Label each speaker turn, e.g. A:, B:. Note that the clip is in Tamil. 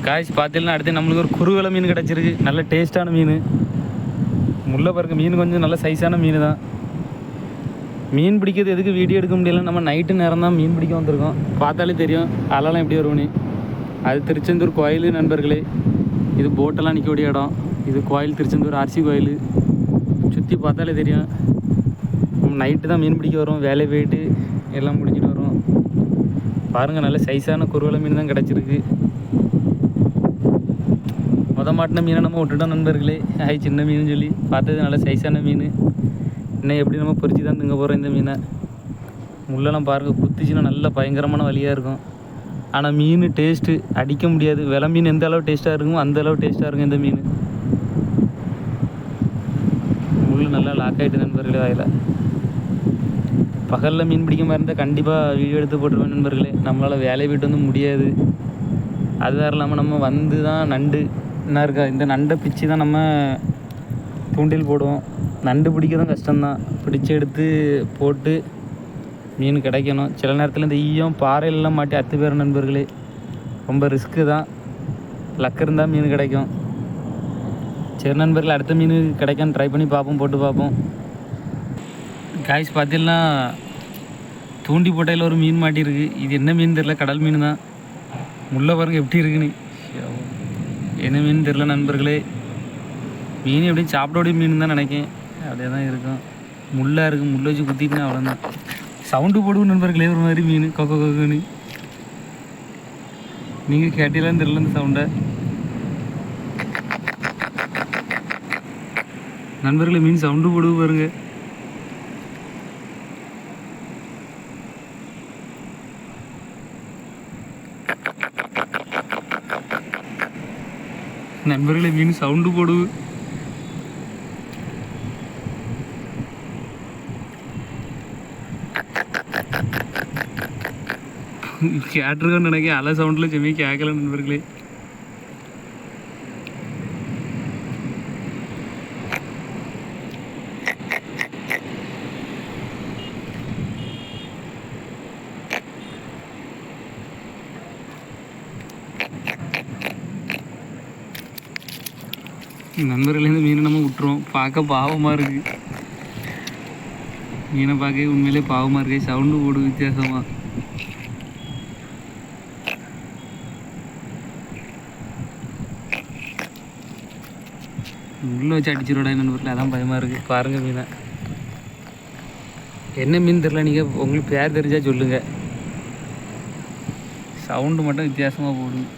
A: காய்ச்சி பார்த்தீங்கன்னா அடுத்து நம்மளுக்கு ஒரு குறுவலை மீன் கிடச்சிருக்கு. நல்ல டேஸ்ட்டான மீன். முல்லை பாருங்க, மீன் கொஞ்சம் நல்ல சைஸான மீன் தான். மீன் பிடிக்கிறது எதுக்கு வீடியோ எடுக்க முடியல, நம்ம நைட்டு நேரம் தான் மீன் பிடிக்க வந்திருக்கோம். பார்த்தாலே தெரியும் அலைலாம் எப்படி வருவோன்னு. அது திருச்செந்தூர் கோயில் நண்பர்களே. இது போட்டெல்லாம் நிற்கக்கூடிய இடம். இது கோயில் திருச்செந்தூர் ஆர்சி கோயில். சுற்றி பார்த்தாலே தெரியும். நம்ம நைட்டு தான் மீன் பிடிக்க வரோம். வேலையை போயிட்டு எல்லாம் முடிஞ்சிட்டு வரோம். பாருங்கள், நல்ல சைஸான குறுவலை மீன் தான் கிடச்சிருக்கு. மாட்டின மீனை நம்ம விட்டுட்டோம் நண்பர்களே. சின்ன மீன் சொல்லி பார்த்தது நல்ல சைஸான மீன். இன்னும் எப்படி நம்ம பொறிச்சு தான் திங்க போகிறோம் இந்த மீனை. முள்ளெல்லாம் பாருங்கள், குத்திச்சுன்னா நல்ல பயங்கரமான வலியாக இருக்கும். ஆனால் மீன் டேஸ்ட்டு அடிக்க முடியாது. வெலை மீன் எந்த அளவு டேஸ்ட்டாக இருக்குமோ அந்த அளவு டேஸ்ட்டாக இருக்கும் இந்த மீன். முள் நல்லா லாக் ஆகிட்டு நண்பர்களே வாயில். பகலில் மீன் பிடிக்க மாதிரி இருந்தால் கண்டிப்பாக வீடியோ எடுத்து போட்டுருவேன் நண்பர்களே. நம்மளால் வேலையை விட்டு வந்து முடியாது. அது வேறு இல்லாமல் நம்ம வந்து தான் நண்டு என்ன இருக்கா, இந்த நண்டை பிச்சு தான் நம்ம தூண்டில் போடுவோம். நண்டு பிடிக்க தான் கஷ்டம்தான். பிடிச்சி எடுத்து போட்டு மீன் கிடைக்கணும். சில நேரத்தில் இந்த ஈயம் பாறையிலலாம் மாட்டி அத்து பேர் நண்பர்களே. ரொம்ப ரிஸ்க்கு தான். லக்கு இருந்தால் மீன் கிடைக்கும். சரி நண்பர்கள், அடுத்த மீன் கிடைக்கான்னு ட்ரை பண்ணி பார்ப்போம், போட்டு பார்ப்போம். காய்ஸ் பார்த்தீங்கன்னா தூண்டி போட்டையில் ஒரு மீன் மாட்டியிருக்கு. இது என்ன மீன் தெரில, கடல் மீன் தான். முள்ளை பாருங்கள் எப்படி இருக்குன்னு. என்ன மீன் தெரில நண்பர்களே. மீன் எப்படியும் சாப்பிடக்கூடிய மீன் தான் நினைக்கேன். அப்படியே தான் இருக்கும். முள்ளாக இருக்குது. முள்ளை வச்சு குத்திட்டுனா அவ்வளோதான். சவுண்டு போடுவோம் நண்பர்களே ஒரு மாதிரி மீன் கொக்க கொக்குன்னு. நீங்கள் கேட்டீங்களான்னு தெரியல இந்த சவுண்டை. நண்பர்களே மீன் சவுண்டு போடுவோம் பாருங்க. நண்பர்களே மீன் சவுண்டு போடுவு. கேட்டிருக்கோன்னு நினைக்க அலை சவுண்டில் செம்மி கேட்கல நண்பர்களே. நண்பர்களே இந்த மீனை நம்ம விட்டுருவோம். பார்க்க பாவமாக இருக்குது. மீனை பார்க்க உண்மையிலே பாவமாக இருக்கு. சவுண்டு போடு வித்தியாசமாக. உள்ளே வச்சு அடிச்சிரோட நண்பர்களே, அதான் பயமாக இருக்குது. பாருங்கள் மீனை. என்ன மீன் தெரில, நீங்கள் உங்களுக்கு பேர் தெரிஞ்சால் சொல்லுங்கள். சவுண்டு மட்டும் வித்தியாசமாக போடும்.